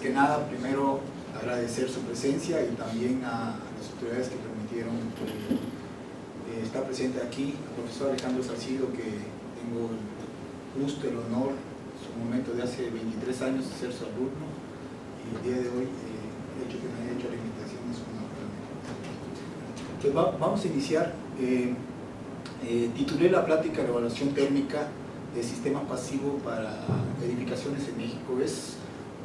que nada, primero agradecer su presencia y también a las autoridades que permitieron estar presente aquí, al profesor Alejandro Salcido, que tengo el gusto, el honor, en su momento de hace 23 años, de ser su alumno, y el día de hoy, el hecho que me haya hecho la invitación es un honor para mí. Entonces, vamos a iniciar. Titulé la plática de evaluación térmica de sistema pasivo para edificaciones en México. Es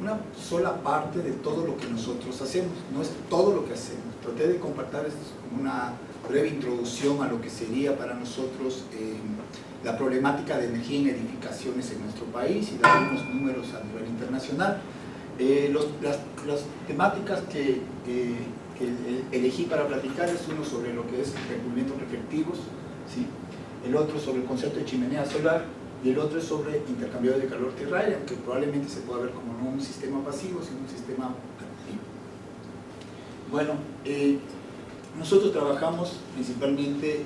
una sola parte de todo lo que nosotros hacemos, no es todo lo que hacemos. Traté de compartir una breve introducción a lo que sería para nosotros la problemática de energía en edificaciones en nuestro país y dar unos números a nivel internacional. Las temáticas que elegí para platicar es uno sobre lo que es recubrimientos reflectivos, ¿sí? El otro sobre el concepto de chimenea solar, y el otro es sobre intercambiador de calor tierra-aire, aunque probablemente se pueda ver como no un sistema pasivo, sino un sistema activo. Bueno, nosotros trabajamos principalmente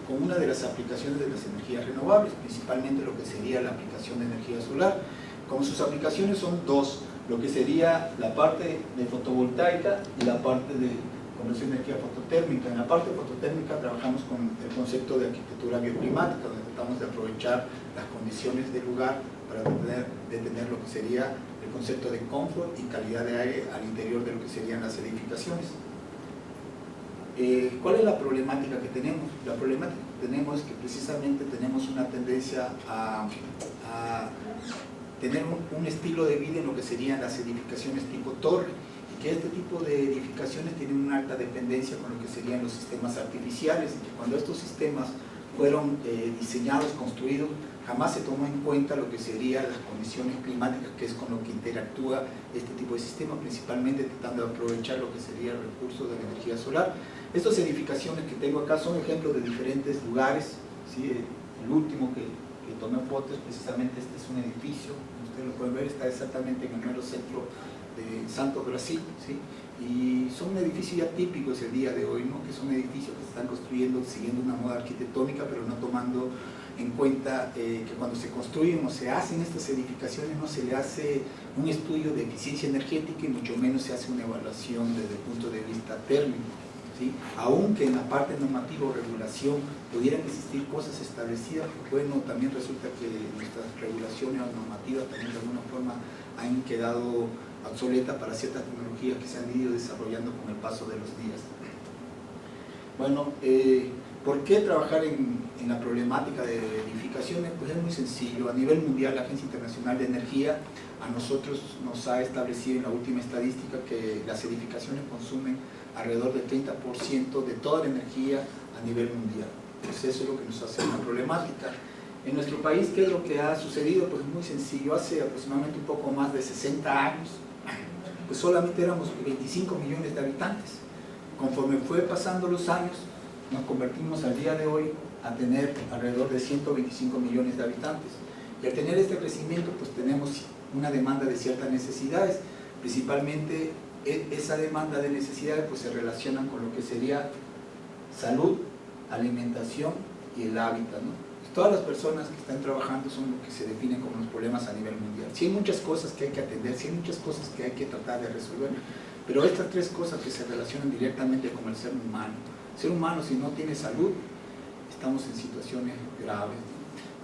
con una de las aplicaciones de las energías renovables, principalmente lo que sería la aplicación de energía solar. Como sus aplicaciones son dos, lo que sería la parte de fotovoltaica y la parte de conversión de energía fototérmica. En la parte fototérmica trabajamos con el concepto de arquitectura bioclimática, donde tratamos de aprovechar las condiciones del lugar para tener lo que sería el concepto de confort y calidad de aire al interior de lo que serían las edificaciones. ¿Cuál es la problemática que tenemos? La problemática que tenemos es que precisamente tenemos una tendencia a tener un estilo de vida en lo que serían las edificaciones tipo torre, y que este tipo de edificaciones tienen una alta dependencia con lo que serían los sistemas artificiales, y que cuando estos sistemas fueron diseñados, construidos, jamás se tomó en cuenta lo que serían las condiciones climáticas, que es con lo que interactúa este tipo de sistema, principalmente tratando de aprovechar lo que sería el recurso de la energía solar. Estas edificaciones que tengo acá son ejemplos de diferentes lugares, ¿sí? El último que tomé fotos, precisamente este es un edificio, ustedes lo pueden ver, está exactamente en el mero centro de Santos, Brasil, ¿sí? Y son edificios ya típicos el día de hoy, ¿no? Que son edificios que se están construyendo siguiendo una moda arquitectónica, pero no tomando en cuenta que cuando se construyen o se hacen estas edificaciones no se le hace un estudio de eficiencia energética y mucho menos se hace una evaluación desde el punto de vista térmico, ¿sí? Aunque en la parte normativa o regulación pudieran existir cosas establecidas, pues bueno, también resulta que nuestras regulaciones o normativas también de alguna forma han quedado obsoletas para ciertas tecnologías que se han ido desarrollando con el paso de los días. Bueno, ¿por qué trabajar en la problemática de edificaciones? Pues es muy sencillo. A nivel mundial, la Agencia Internacional de Energía a nosotros nos ha establecido en la última estadística que las edificaciones consumen alrededor del 30% de toda la energía a nivel mundial. Pues eso es lo que nos hace una problemática. En nuestro país, ¿qué es lo que ha sucedido? Pues muy sencillo. Hace aproximadamente un poco más de 60 años, pues solamente éramos 25 millones de habitantes. Conforme fue pasando los años, nos convertimos al día de hoy a tener alrededor de 125 millones de habitantes. Y al tener este crecimiento, pues tenemos una demanda de ciertas necesidades. Principalmente esa demanda de necesidades pues se relacionan con lo que sería salud, alimentación y el hábitat, ¿no? Todas las personas que están trabajando son lo que se definen como los problemas a nivel mundial. Sí hay muchas cosas que hay que atender, sí hay muchas cosas que hay que tratar de resolver, pero estas tres cosas que se relacionan directamente con el ser humano. El ser humano, si no tiene salud, estamos en situaciones graves.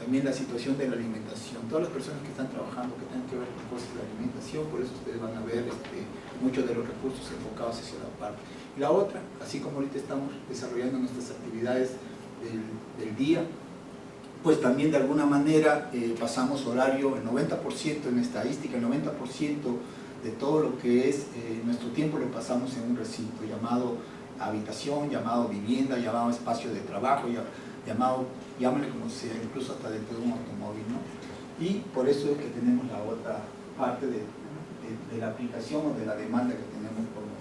También la situación de la alimentación. Todas las personas que están trabajando, que tengan que ver con cosas de la alimentación, por eso ustedes van a ver muchos de los recursos enfocados hacia la parte. Y la otra, así como ahorita estamos desarrollando nuestras actividades del día, pues también de alguna manera pasamos horario, el 90% en estadística, el 90% de todo lo que es nuestro tiempo lo pasamos en un recinto llamado habitación, llamado vivienda, llamado espacio de trabajo, llamado, llámale como sea, incluso hasta dentro de un automóvil, ¿no? Y por eso es que tenemos la otra parte de la aplicación o de la demanda que tenemos como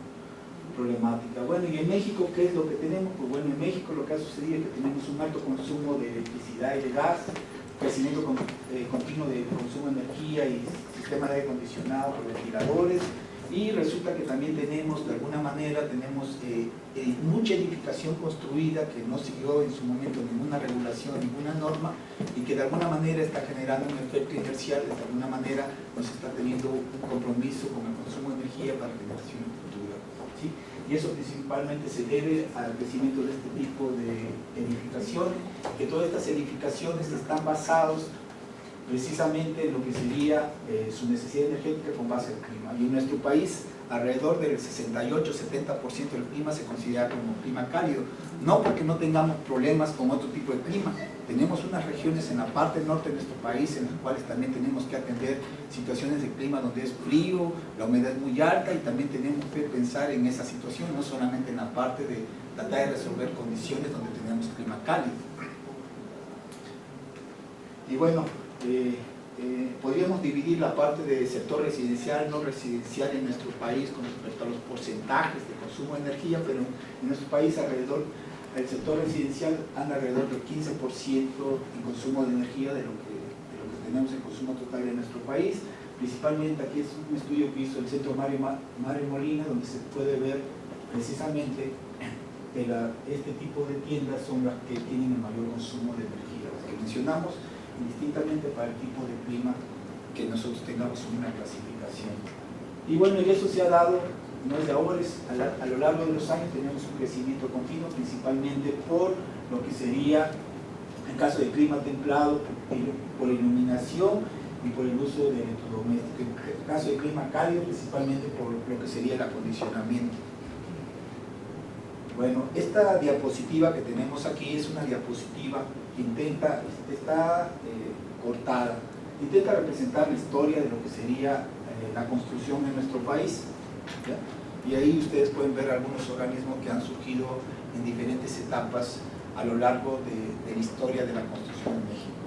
problemática. Bueno, y en México, ¿qué es lo que tenemos? Pues bueno, en México lo que ha sucedido es que tenemos un alto consumo de electricidad y de gas, crecimiento continuo de consumo de energía y sistemas de aire acondicionado por ventiladores, y resulta que también tenemos de alguna manera manera tenemos mucha edificación construida que no siguió en su momento ninguna regulación, ninguna norma, y que de alguna manera está generando un efecto inercial, de alguna manera nos está teniendo un compromiso con el consumo de energía para generación futura, ¿sí? Y eso principalmente se debe al crecimiento de este tipo de edificaciones, que todas estas edificaciones están basadas precisamente en lo que sería su necesidad energética con base al clima. Y en nuestro país, alrededor del 68-70% del clima se considera como clima cálido, no porque no tengamos problemas con otro tipo de clima. Tenemos unas regiones en la parte norte de nuestro país en las cuales también tenemos que atender situaciones de clima donde es frío, la humedad es muy alta, y también tenemos que pensar en esa situación, no solamente en la parte de tratar de resolver condiciones donde tenemos clima cálido. Y bueno, podríamos dividir la parte de sector residencial, no residencial en nuestro país con respecto a los porcentajes de consumo de energía, pero en nuestro país el sector residencial anda alrededor del 15% en consumo de energía de lo que tenemos en consumo total en nuestro país. Principalmente aquí es un estudio que hizo el Centro Mario Molina, donde se puede ver precisamente que este tipo de tiendas son las que tienen el mayor consumo de energía, las que mencionamos, indistintamente para el tipo de clima que nosotros tengamos una clasificación. Y bueno, y eso se ha dado, no es de ahora, a lo largo de los años tenemos un crecimiento continuo, principalmente por lo que sería, en caso de clima templado, por iluminación y por el uso de electrodomésticos. En caso de clima cálido, principalmente por lo que sería el acondicionamiento. Bueno, esta diapositiva que tenemos aquí es una diapositiva que está cortada, intenta representar la historia de lo que sería la construcción en nuestro país, ¿ya? Y ahí ustedes pueden ver algunos organismos que han surgido en diferentes etapas a lo largo de la historia de la construcción en México.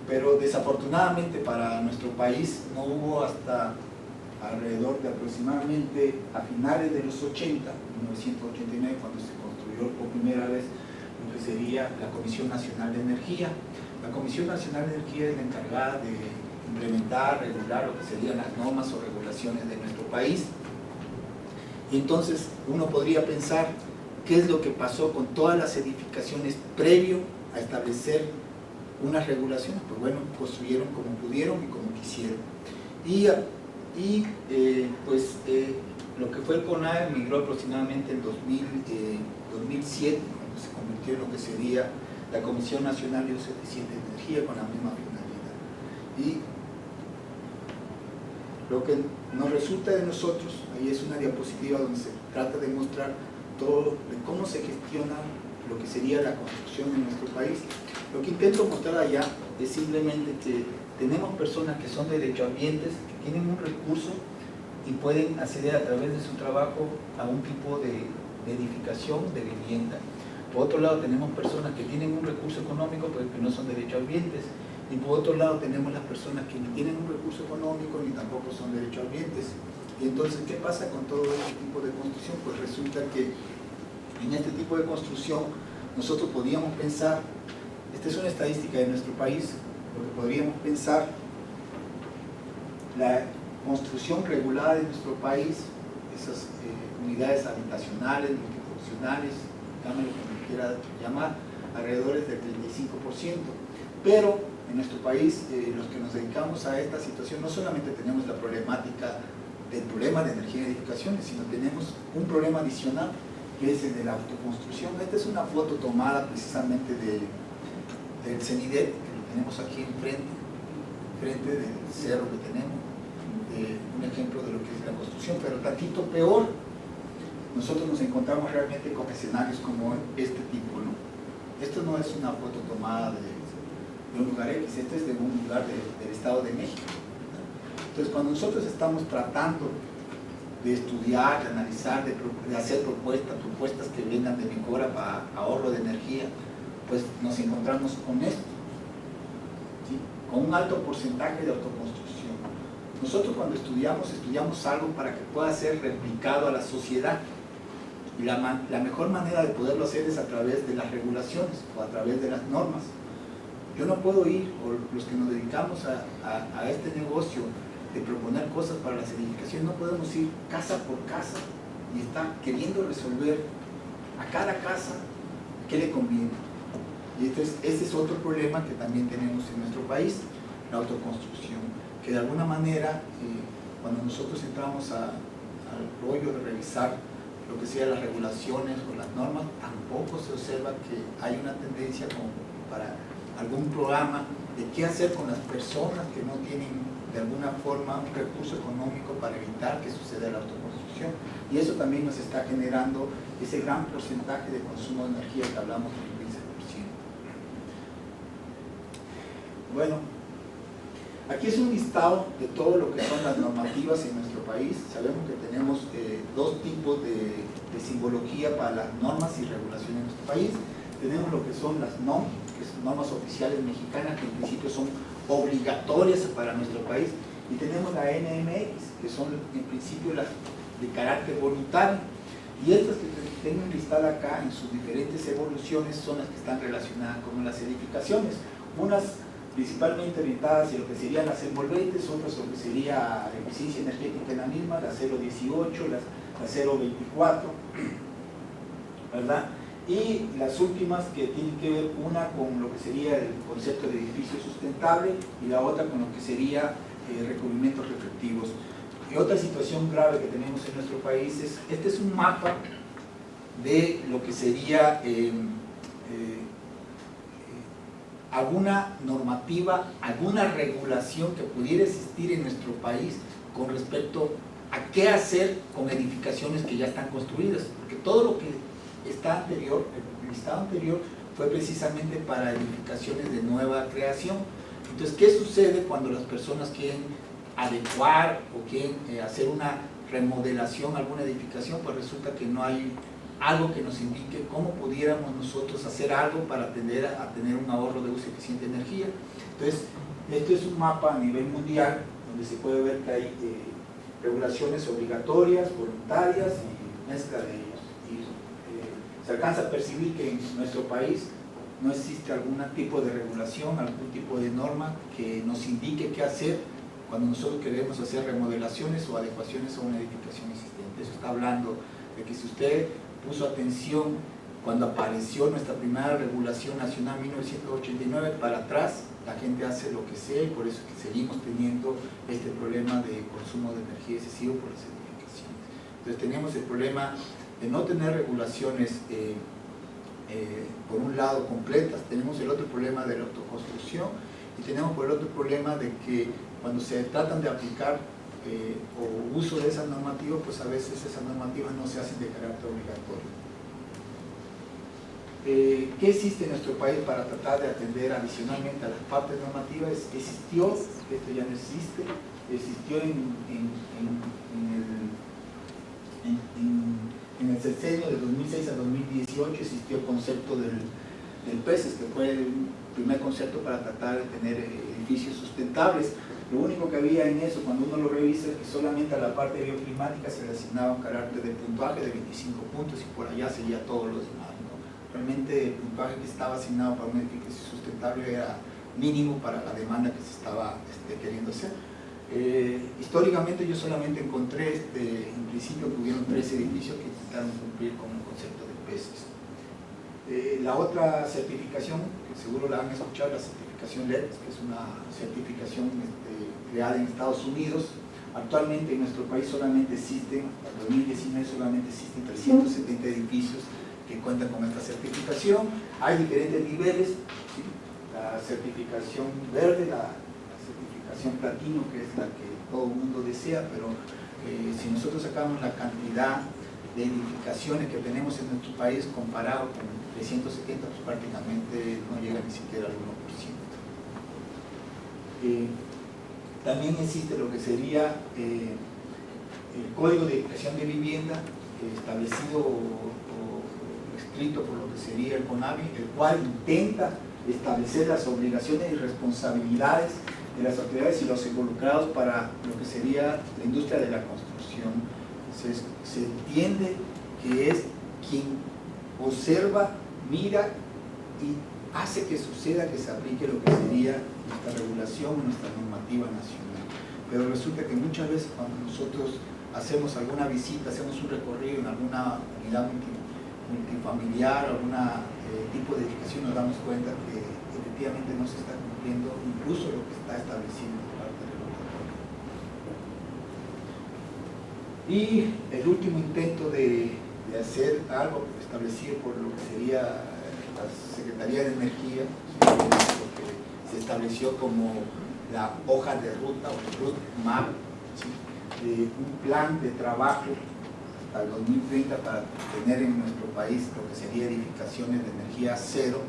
Pero desafortunadamente para nuestro país no hubo hasta alrededor de aproximadamente a finales de los 80, 1989, cuando se construyó por primera vez lo que sería la Comisión Nacional de Energía. La Comisión Nacional de Energía es la encargada de implementar, regular lo que serían las normas o regulaciones de nuestro país. Y entonces uno podría pensar qué es lo que pasó con todas las edificaciones previo a establecer unas regulaciones. Pues bueno, construyeron como pudieron y como quisieron. Lo que fue el CONAE migró aproximadamente en 2007, cuando se convirtió en lo que sería la Comisión Nacional de Uso Eficiente de Energía, con la misma finalidad. Y lo que nos resulta de nosotros, ahí es una diapositiva donde se trata de mostrar todo de cómo se gestiona lo que sería la construcción en nuestro país. Lo que intento mostrar allá es simplemente que tenemos personas que son derechohabientes, que tienen un recurso y pueden acceder a través de su trabajo a un tipo de edificación, de vivienda. Por otro lado, tenemos personas que tienen un recurso económico pero que no son derechohabientes. Y por otro lado, tenemos las personas que ni tienen un recurso económico ni tampoco son derechohabientes. Y entonces, ¿qué pasa con todo este tipo de construcción? Pues resulta que en este tipo de construcción nosotros podríamos pensar, esta es una estadística de nuestro país, lo que podríamos pensar, la construcción regulada de nuestro país, esas unidades habitacionales, multifuncionales, llámalo como quiera llamar, alrededor del 35%. Pero en nuestro país, los que nos dedicamos a esta situación, no solamente tenemos la problemática del problema de energía en edificaciones, sino tenemos un problema adicional, que es el de la autoconstrucción. Esta es una foto tomada precisamente del CENIDET, que lo tenemos aquí enfrente del cerro que tenemos, un ejemplo de lo que es la construcción, pero tantito peor. Nosotros nos encontramos realmente con escenarios como este tipo, ¿no? Esto no es una foto tomada de un lugar X, este es de un lugar del Estado de México. Entonces, cuando nosotros estamos tratando de estudiar, de analizar, de hacer propuestas que vengan de mejora para ahorro de energía, pues nos encontramos con esto, ¿sí? Con un alto porcentaje de autoconstrucción. Nosotros cuando estudiamos algo para que pueda ser replicado a la sociedad. Y la mejor manera de poderlo hacer es a través de las regulaciones o a través de las normas. Yo no puedo ir, o los que nos dedicamos a este negocio de proponer cosas para las edificaciones, no podemos ir casa por casa y está queriendo resolver a cada casa qué le conviene. Y entonces, este es otro problema que también tenemos en nuestro país, la autoconstrucción, que de alguna manera, cuando nosotros entramos al rollo de revisar lo que sea las regulaciones o las normas, tampoco se observa que hay una tendencia como para algún programa de qué hacer con las personas que no tienen de alguna forma un recurso económico para evitar que suceda la autoconstrucción. Y eso también nos está generando ese gran porcentaje de consumo de energía que hablamos del 15%. Bueno, aquí es un listado de todo lo que son las normativas en nuestro país. Sabemos que tenemos dos tipos de simbología para las normas y regulaciones en nuestro país. Tenemos lo que son las NOM, que son normas oficiales mexicanas, que en principio son obligatorias para nuestro país, y tenemos la NMX, que son en principio las de carácter voluntario. Y estas que tengo listadas acá en sus diferentes evoluciones son las que están relacionadas con las edificaciones. Unas principalmente orientadas hacia lo que serían las envolventes, otras lo que sería la eficiencia energética en la misma, la 018, la 024, ¿verdad? Y las últimas que tienen que ver una con lo que sería el concepto de edificio sustentable y la otra con lo que sería recubrimientos reflectivos. Y otra situación grave que tenemos en nuestro país es, este es un mapa de lo que sería alguna normativa, alguna regulación que pudiera existir en nuestro país con respecto a qué hacer con edificaciones que ya están construidas, porque todo lo que está anterior, el listado anterior, fue precisamente para edificaciones de nueva creación. Entonces, ¿qué sucede cuando las personas quieren adecuar o quieren hacer una remodelación a alguna edificación? Pues resulta que no hay algo que nos indique cómo pudiéramos nosotros hacer algo para tender a tener un ahorro de uso eficiente de energía. Entonces, esto es un mapa a nivel mundial donde se puede ver que hay regulaciones obligatorias, voluntarias y mezcla de ellas. Se alcanza a percibir que en nuestro país no existe algún tipo de regulación, algún tipo de norma que nos indique qué hacer cuando nosotros queremos hacer remodelaciones o adecuaciones a una edificación existente. Eso está hablando de que si usted puso atención cuando apareció nuestra primera regulación nacional en 1989 para atrás, la gente hace lo que sea y por eso es que seguimos teniendo este problema de consumo de energía excesivo por las edificaciones. Entonces tenemos el problema de no tener regulaciones por un lado completas, tenemos el otro problema de la autoconstrucción y tenemos por el otro problema de que cuando se tratan de aplicar o uso de esas normativas, pues a veces esas normativas no se hacen de carácter obligatorio. ¿Qué existe en nuestro país para tratar de atender adicionalmente a las partes normativas? Existió, esto ya no existe, existió en el sexenio de 2006 a 2018 existió el concepto del PESES, que fue el primer concepto para tratar de tener edificios sustentables. Lo único que había en eso, cuando uno lo revisa, es que solamente a la parte bioclimática se le asignaba un carácter de puntaje de 25 puntos y por allá seguía todo lo demás, ¿no? Realmente el puntaje que estaba asignado para un edificio sustentable era mínimo para la demanda que se estaba queriendo hacer. Históricamente yo solamente encontré en principio que hubieron 3 edificios que intentaron cumplir con el concepto de PESES. La otra certificación, que seguro la han escuchado, la certificación LED, que es una certificación creada en Estados Unidos. Actualmente en nuestro país solamente existen, en 2019 solamente existen 370 edificios que cuentan con esta certificación. Hay diferentes niveles, ¿sí? La certificación verde, la certificación platino, que es la que todo el mundo desea, pero si nosotros sacamos la cantidad de edificaciones que tenemos en nuestro país comparado con 370, pues prácticamente no llega ni siquiera al 1%. También existe lo que sería el Código de Edificación de Vivienda, establecido o escrito por lo que sería el CONAVI, el cual intenta establecer las obligaciones y responsabilidades de las autoridades y los involucrados para lo que sería la industria de la construcción. Se entiende que es quien observa, mira y hace que suceda, que se aplique lo que sería nuestra regulación, nuestra normativa nacional. Pero resulta que muchas veces cuando nosotros hacemos alguna visita, hacemos un recorrido en alguna unidad multifamiliar, algún tipo de edificación, nos damos cuenta que efectivamente no se está cumpliendo incluso lo que está establecido por parte del regulador. Y el último intento de hacer algo establecido por lo que sería la Secretaría de Energía, lo que se estableció como la hoja de ruta o el route map, ¿sí? De un plan de trabajo hasta el 2030 para tener en nuestro país lo que sería edificaciones de energía cero.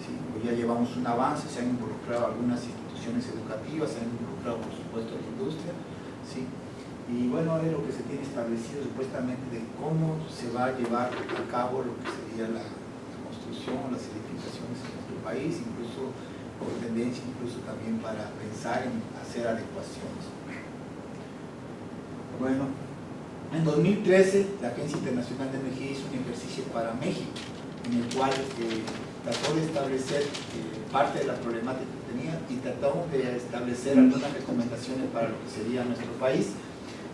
¿Sí? Pues ya llevamos un avance, se han involucrado algunas instituciones educativas, se han involucrado por supuesto la industria, ¿sí? Y bueno, es lo que se tiene establecido supuestamente de cómo se va a llevar a cabo lo que sería la construcción, las edificaciones en nuestro país, incluso por tendencia, incluso también para pensar en hacer adecuaciones. Bueno, en 2013 la Agencia Internacional de Energía hizo un ejercicio para México, en el cual trató de establecer parte de la problemática que tenía y tratamos de establecer algunas recomendaciones para lo que sería nuestro país.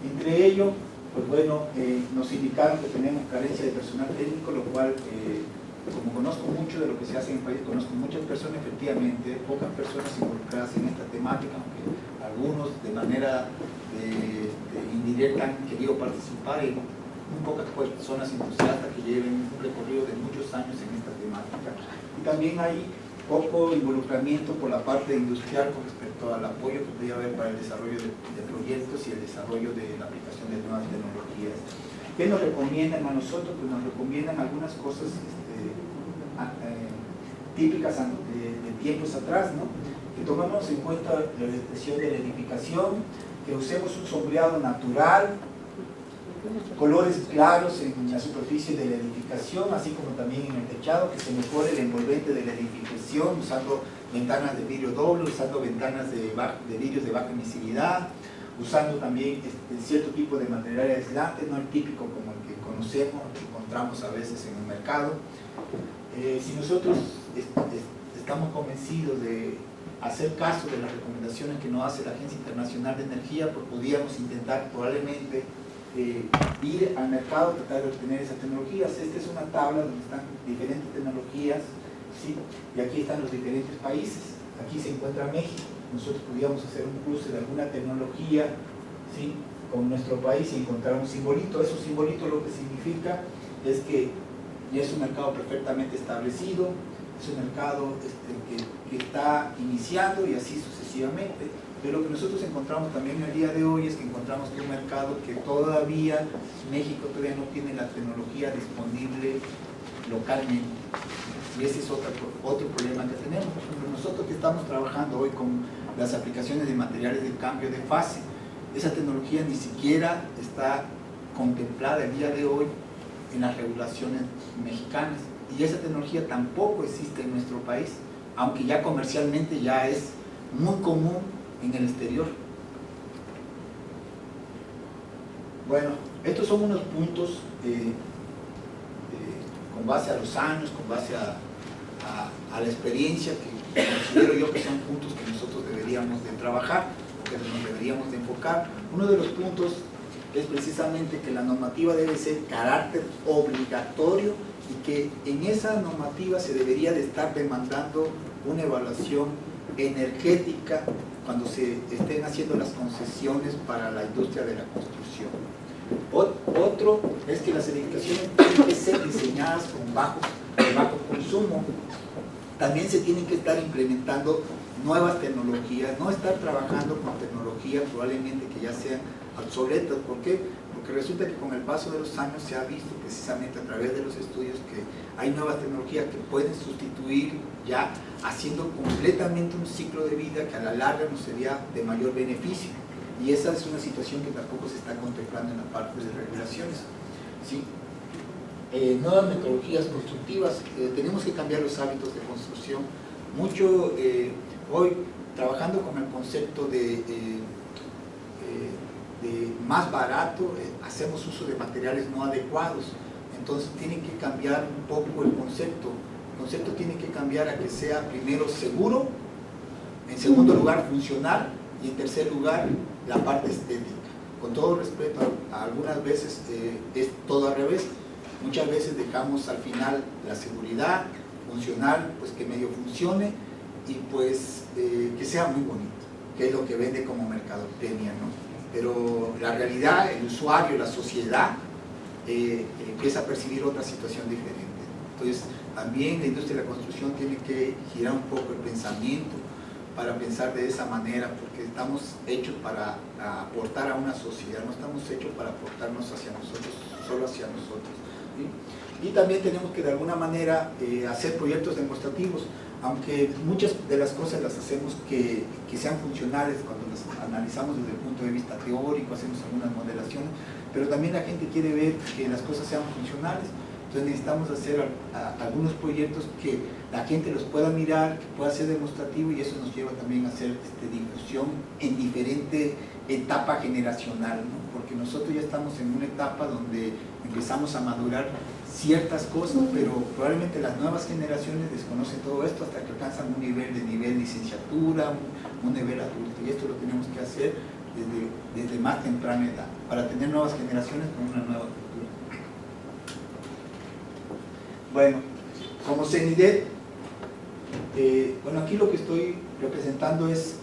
Entre ello, pues bueno, nos indicaron que tenemos carencia de personal técnico, lo cual, como conozco mucho de lo que se hace en el país, conozco muchas personas, efectivamente, pocas personas involucradas en esta temática, aunque algunos de manera indirecta han querido participar, y muy pocas personas entusiastas que lleven un recorrido de muchos años en esta temática. Y también hay poco involucramiento por la parte industrial con respecto al apoyo que podría haber para el desarrollo de proyectos y el desarrollo de la aplicación de nuevas tecnologías. ¿Qué nos recomiendan a nosotros? Pues nos recomiendan algunas cosas típicas de tiempos atrás, ¿no? Que tomemos en cuenta la orientación de la edificación, que usemos un sombreado natural, colores claros en la superficie de la edificación, así como también en el techado, que se mejore el envolvente de la edificación, usando ventanas de vidrio doble, usando ventanas de vidrios de baja emisividad, usando también cierto tipo de material aislante, no el típico como el que conocemos, que encontramos a veces en el mercado. Si nosotros estamos convencidos de hacer caso de las recomendaciones que nos hace la Agencia Internacional de Energía, pues podríamos intentar probablemente ir al mercado, tratar de obtener esas tecnologías. Esta es una tabla donde están diferentes tecnologías, ¿sí? Y aquí están los diferentes países. Aquí se encuentra México. Nosotros podríamos hacer un cruce de alguna tecnología, ¿sí?, con nuestro país y encontrar un simbolito. Esos simbolitos lo que significa es que ya es un mercado perfectamente establecido, es un mercado que está iniciando y así sucesivamente. Pero lo que nosotros encontramos también el día de hoy es que encontramos que un mercado que todavía México todavía no tiene la tecnología disponible localmente. Y ese es otro problema que tenemos. Por ejemplo, nosotros que estamos trabajando hoy con las aplicaciones de materiales de cambio de fase, esa tecnología ni siquiera está contemplada el día de hoy en las regulaciones mexicanas. Y esa tecnología tampoco existe en nuestro país, aunque ya comercialmente ya es muy común en el exterior. Bueno, estos son unos puntos con base a los años, con base a la experiencia, que considero yo que son puntos que nosotros deberíamos de trabajar, que nos deberíamos de enfocar. Uno de los puntos es precisamente que la normativa debe ser carácter obligatorio y que en esa normativa se debería de estar demandando una evaluación energética cuando se estén haciendo las concesiones para la industria de la construcción. Otro es que las edificaciones tienen que ser diseñadas con bajo consumo. También se tienen que estar implementando nuevas tecnologías, no estar trabajando con tecnologías probablemente que ya sean obsoletas. ¿Por qué? Porque resulta que con el paso de los años se ha visto precisamente a través de los estudios que hay nuevas tecnologías que pueden sustituir, ya haciendo completamente un ciclo de vida que a la larga nos sería de mayor beneficio. Y esa es una situación que tampoco se está contemplando en la parte de regulaciones, ¿sí? Nuevas metodologías constructivas, tenemos que cambiar los hábitos de construcción. Mucho hoy, trabajando con el concepto de más barato, hacemos uso de materiales no adecuados. Entonces tiene que cambiar un poco el concepto. El concepto tiene que cambiar a que sea primero seguro, en segundo lugar funcional y en tercer lugar la parte estética. con todo respeto, algunas veces es todo al revés. Muchas veces dejamos al final la seguridad funcional, pues que medio funcione y pues que sea muy bonito, que es lo que vende como mercadotecnia, ¿no? Pero la realidad, el usuario, la sociedad empieza a percibir otra situación diferente. Entonces también la industria de la construcción tiene que girar un poco el pensamiento para pensar de esa manera, porque estamos hechos para aportar a una sociedad, no estamos hechos para aportarnos hacia nosotros, solo hacia nosotros, ¿sí? Y también tenemos que de alguna manera hacer proyectos demostrativos, aunque muchas de las cosas las hacemos que sean funcionales cuando las analizamos desde el punto de vista teórico, hacemos algunas modelaciones, pero también la gente quiere ver que las cosas sean funcionales. Entonces necesitamos hacer algunos proyectos que la gente los pueda mirar, que pueda ser demostrativo, y eso nos lleva también a hacer difusión en diferente etapa generacional, ¿no? Porque nosotros ya estamos en una etapa donde empezamos a madurar ciertas cosas, pero probablemente las nuevas generaciones desconocen todo esto hasta que alcanzan un nivel de licenciatura, un nivel adulto, y esto lo tenemos que hacer desde más temprana edad, para tener nuevas generaciones con una nueva cultura. Bueno, como CENIDET, bueno, aquí lo que estoy representando es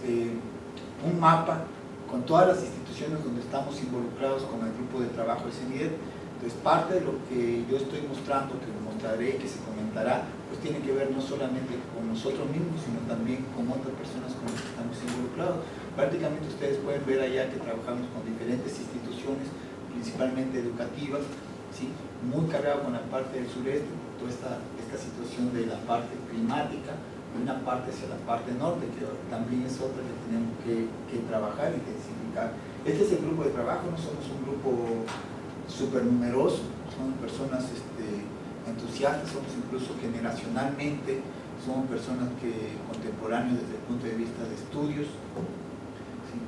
un mapa con todas las instituciones donde estamos involucrados con el grupo de trabajo de CENIDET. Entonces, parte de lo que yo estoy mostrando, que lo mostraré, que se comentará, pues tiene que ver no solamente con nosotros mismos, sino también con otras personas con las que estamos involucrados. Prácticamente ustedes pueden ver allá que trabajamos con diferentes instituciones, principalmente educativas, ¿sí? Muy cargado con la parte del sureste, toda esta situación de la parte climática, y una parte hacia la parte norte, que también es otra que tenemos que trabajar y intensificar. Este es el grupo de trabajo, no somos un grupo súper numeroso, son personas entusiastas, somos incluso generacionalmente, somos personas contemporáneos desde el punto de vista de estudios. ¿Sí?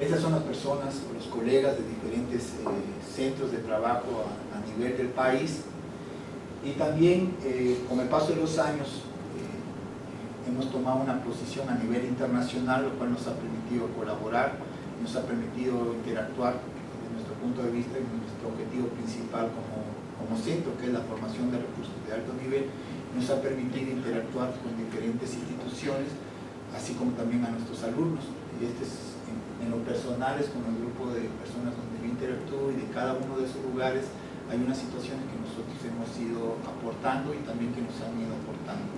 Estas son las personas, los colegas de diferentes centros de trabajo a nivel del país, y también con el paso de los años hemos tomado una posición a nivel internacional, lo cual nos ha permitido colaborar, nos ha permitido interactuar desde nuestro punto de vista y nuestro objetivo principal como centro, que es la formación de recursos de alto nivel, nos ha permitido interactuar con diferentes instituciones, así como también a nuestros alumnos. Y en lo personal es con el grupo de personas donde yo interactúo, y de cada uno de esos lugares hay unas situaciones que nosotros hemos ido aportando y también que nos han ido aportando.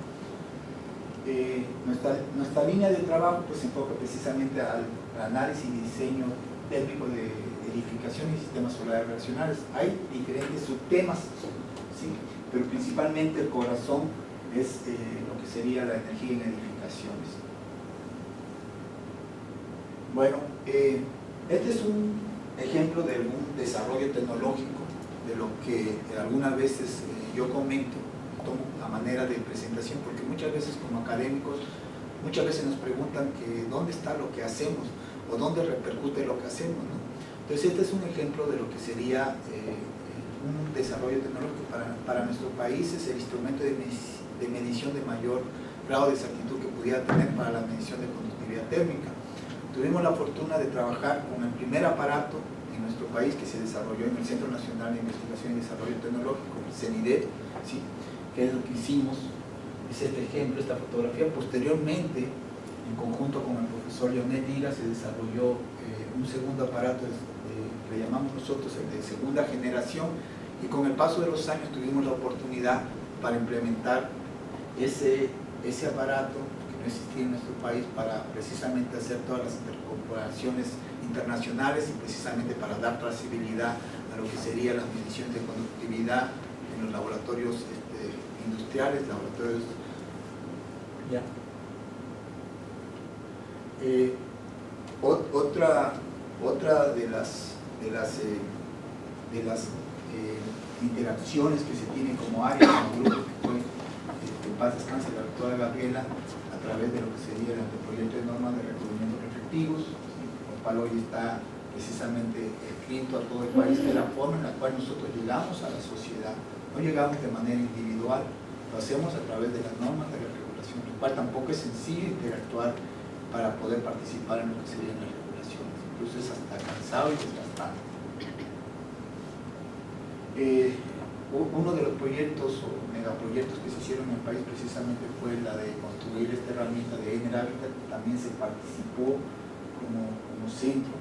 Nuestra línea de trabajo pues se enfoca precisamente al análisis y diseño técnico de edificación y sistemas solares reaccionarios. Hay diferentes subtemas, ¿sí? Pero principalmente el corazón es lo que sería la energía en edificaciones. Bueno, este es un ejemplo de algún desarrollo tecnológico, de lo que algunas veces yo comento, tomo a manera de presentación, porque muchas veces como académicos, muchas veces nos preguntan que dónde está lo que hacemos o dónde repercute lo que hacemos, ¿no? Entonces este es un ejemplo de lo que sería un desarrollo tecnológico para nuestro país. Es el instrumento de medición de mayor grado de exactitud que pudiera tener para la medición de conductividad térmica. Tuvimos la fortuna de trabajar con el primer aparato en nuestro país que se desarrolló en el Centro Nacional de Investigación y Desarrollo Tecnológico, el CENIDET, ¿sí? Que es lo que hicimos, es este ejemplo, esta fotografía. Posteriormente, en conjunto con el profesor Leonel Lira, se desarrolló un segundo aparato que llamamos nosotros el de segunda generación, y con el paso de los años tuvimos la oportunidad para implementar ese aparato que no existía en nuestro país, para precisamente hacer todas las intercorporaciones internacionales y precisamente para dar trazabilidad a lo que sería la medición de conductividad en los laboratorios industriales, laboratorios. Ya. Otra de las interacciones que se tienen como área, como grupo, que fue en paz descanse la doctora Gabriela, a través de lo que sería el anteproyecto de normas de recubrimientos reflectivos, ¿sí? Con el cual hoy está precisamente escrito a todo el país, de la forma en la cual nosotros llegamos a la sociedad. No llegamos de manera individual, lo hacemos a través de las normas de la regulación, lo cual tampoco es sencillo interactuar para poder participar en lo que serían las regulaciones. incluso es hasta cansado y desgastante. Uno de los proyectos o megaproyectos que se hicieron en el país precisamente fue la de construir esta herramienta de Ener Habitat. También se participó como centro,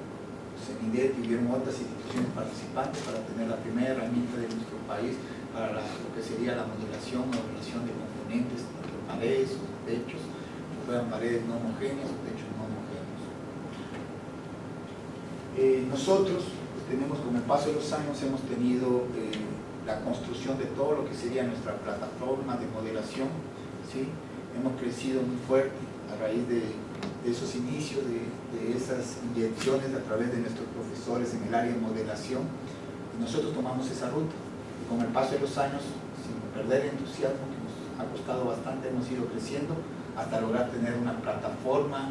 CENIDET, y hubieron otras instituciones participantes para tener la primera herramienta de nuestro país para lo que sería la modelación o relación de componentes, tanto de paredes o de techos, que fueran paredes no homogéneas o techos no homogéneos. Nosotros pues, tenemos, con el paso de los años, hemos tenido la construcción de todo lo que sería nuestra plataforma de modelación, ¿sí? Hemos crecido muy fuerte a raíz de esos inicios, de esas inyecciones a través de nuestros profesores en el área de modelación, y nosotros tomamos esa ruta. Y con el paso de los años, sin perder el entusiasmo, que nos ha costado bastante, hemos ido creciendo hasta lograr tener una plataforma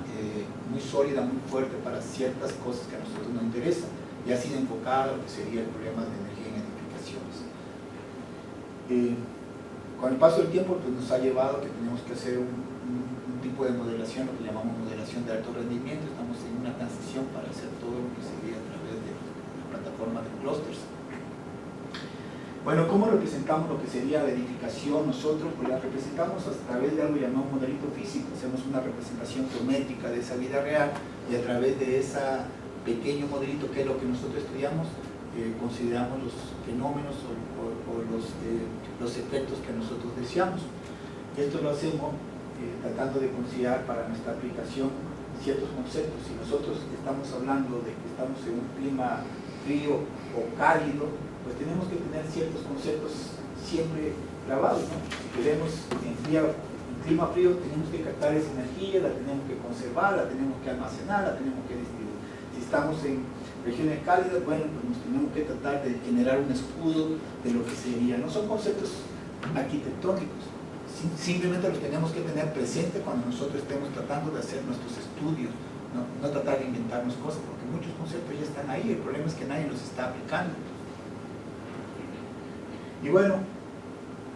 muy sólida, muy fuerte para ciertas cosas que a nosotros nos interesan, y ha sido enfocada a lo que sería el problema de energía en edificaciones. Con el paso del tiempo pues, nos ha llevado a que tenemos que hacer un tipo de modelación, lo que llamamos modelación de alto rendimiento. Estamos en una transición para hacer todo lo que sería a través de la plataforma de clusters. Bueno, ¿cómo representamos lo que sería la edificación? Nosotros pues, la representamos a través de algo llamado modelito físico. Hacemos una representación geométrica de esa vida real, y a través de ese pequeño modelito, que es lo que nosotros estudiamos, consideramos los fenómenos o los efectos que nosotros deseamos. Esto lo hacemos tratando de considerar para nuestra aplicación ciertos conceptos. Si nosotros estamos hablando de que estamos en un clima frío o cálido, pues tenemos que tener ciertos conceptos siempre grabados, ¿no? Si queremos en clima frío, tenemos que captar esa energía, la tenemos que conservar, la tenemos que almacenar, la tenemos que distribuir. Si estamos en regiones cálidas, bueno, pues nos tenemos que tratar de generar un escudo de lo que sería. No son conceptos arquitectónicos, simplemente los tenemos que tener presente cuando nosotros estemos tratando de hacer nuestros estudios, no tratar de inventarnos cosas, porque muchos conceptos ya están ahí, el problema es que nadie los está aplicando. Y bueno,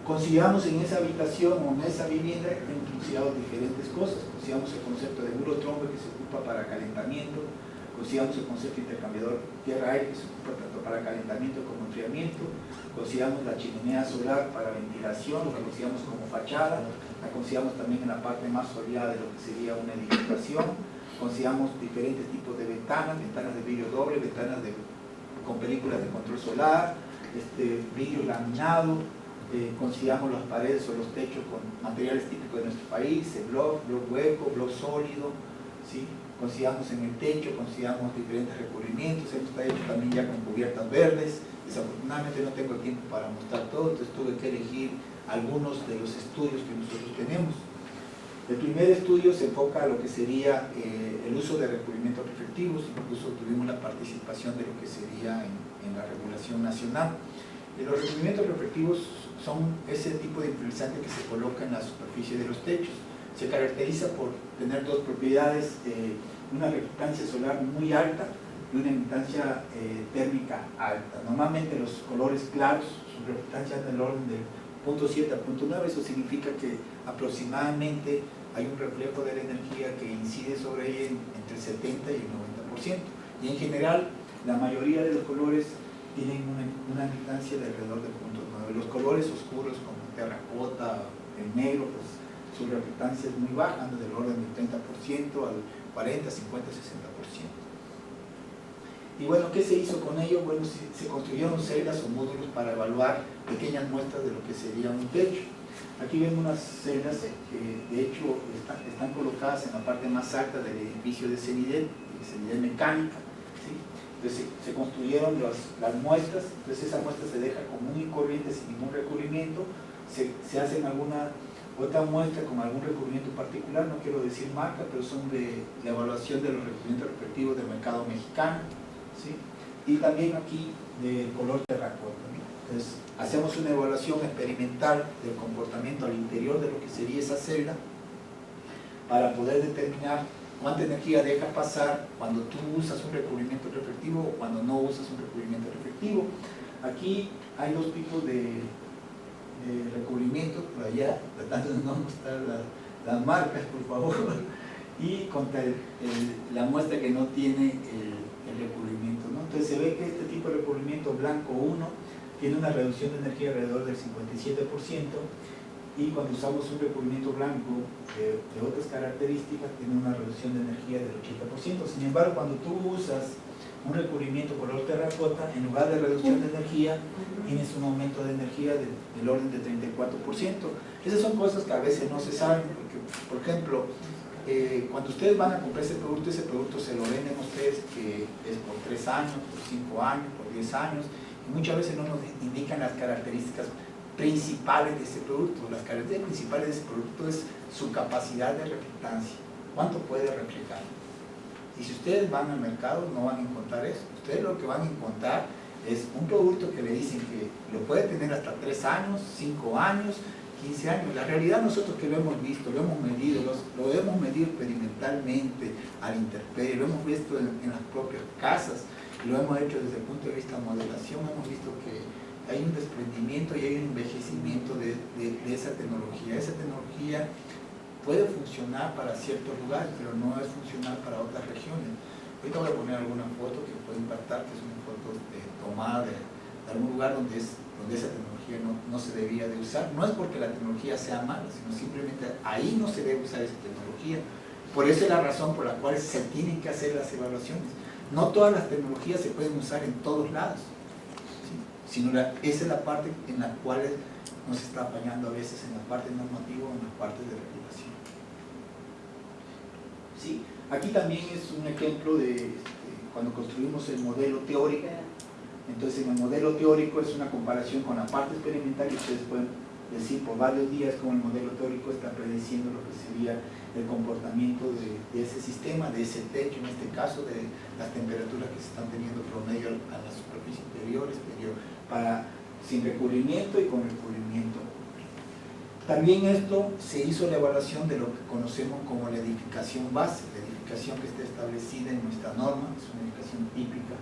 consideramos en esa habitación o en esa vivienda, hemos considerado diferentes cosas. Consideramos el concepto de muro trombe, que se ocupa para calentamiento. Consideramos el concepto de intercambiador tierra-aire, que se ocupa tanto para calentamiento como enfriamiento. Consideramos la chimenea solar para ventilación, la consideramos como fachada. La consideramos también en la parte más soleada de lo que sería una edificación. Consideramos diferentes tipos de ventanas de vidrio doble, con películas de control solar, vidrio laminado. Consideramos las paredes o los techos con materiales típicos de nuestro país, el block hueco, block sólido, ¿sí? Consideramos en el techo, consideramos diferentes recubrimientos, hemos hecho también ya con cubiertas verdes. Desafortunadamente no tengo tiempo para mostrar todo, entonces tuve que elegir algunos de los estudios que nosotros tenemos. El primer estudio se enfoca a lo que sería el uso de recubrimientos reflectivos, incluso tuvimos la participación de lo que sería en la regulación nacional. Los recubrimientos reflectivos son ese tipo de impermeabilizante que se coloca en la superficie de los techos. Se caracteriza por tener dos propiedades, una reflectancia solar muy alta y una emitancia térmica alta. Normalmente los colores claros, su reflectancia es del orden del 0.7 a 0.9, eso significa que aproximadamente hay un reflejo de la energía que incide sobre ella entre el 70 y el 90%. Y en general, la mayoría de los colores tienen una emitancia de alrededor del 0.9. Los colores oscuros como terracota, el negro, pues su reflectancia es muy baja, anda del orden del 30% al 40, 50, 60%. Y bueno, ¿qué se hizo con ello? Bueno, se construyeron celdas o módulos para evaluar pequeñas muestras de lo que sería un techo. Aquí ven unas celdas que de hecho están colocadas en la parte más alta del edificio de CENIDET Mecánica, ¿sí? Entonces se construyeron las muestras, entonces esa muestra se deja común y corriente sin ningún recubrimiento, se hacen otra muestra con algún recubrimiento particular, no quiero decir marca, pero son de la evaluación de los recubrimientos respectivos del mercado mexicano, ¿sí? Y también aquí de color terracota, ¿no? Entonces hacemos una evaluación experimental del comportamiento al interior de lo que sería esa celda para poder determinar cuánta energía deja pasar cuando tú usas un recubrimiento reflectivo o cuando no usas un recubrimiento reflectivo. Aquí hay dos tipos de recubrimiento, por allá, tratando de no mostrar las marcas, por favor, y contra la muestra que no tiene el recubrimiento, ¿no? Entonces se ve que este tipo de recubrimiento blanco 1 tiene una reducción de energía alrededor del 57%, y cuando usamos un recubrimiento blanco de otras características tiene una reducción de energía del 80%. Sin embargo, cuando tú usas un recubrimiento color terracota, en lugar de reducción de energía, tienes un aumento de energía del orden de 34%. Esas son cosas que a veces no se saben, porque, por ejemplo, cuando ustedes van a comprar ese producto se lo venden a ustedes que es por 3 años, por 5 años, por 10 años, y muchas veces no nos indican las características principales de ese producto. Las características principales de ese producto es su capacidad de reflectancia, cuánto puede reflejar. Y si ustedes van al mercado no van a encontrar eso. Ustedes lo que van a encontrar es un producto que le dicen que lo puede tener hasta 3 años, 5 años, 15 años. La realidad nosotros que lo hemos visto, lo hemos medido, lo hemos medido experimentalmente a la intemperie, lo hemos visto en las propias casas, y lo hemos hecho desde el punto de vista de modelación. Hemos visto que hay un desprendimiento y hay un envejecimiento de esa tecnología. Esa tecnología puede funcionar para ciertos lugares, pero no es funcional para otras regiones. Ahorita voy a poner alguna foto que puede impactar, que es una foto tomada de algún lugar donde esa tecnología no se debía de usar. No es porque la tecnología sea mala, sino simplemente ahí no se debe usar esa tecnología. Por eso es la razón por la cual se tienen que hacer las evaluaciones. No todas las tecnologías se pueden usar en todos lados, ¿sí? Sino esa es la parte en la cual nos está fallando a veces, en la parte normativa o en la parte de regulación. Sí, aquí también es un ejemplo de cuando construimos el modelo teórico. Entonces, en el modelo teórico es una comparación con la parte experimental, y ustedes pueden decir por varios días cómo el modelo teórico está prediciendo lo que sería el comportamiento de ese sistema, de ese techo, en este caso de las temperaturas que se están teniendo promedio a la superficie interior, exterior, sin recubrimiento y con recubrimiento. También esto se hizo la evaluación de lo que conocemos como la edificación base, la edificación que está establecida en nuestra norma, es una edificación típica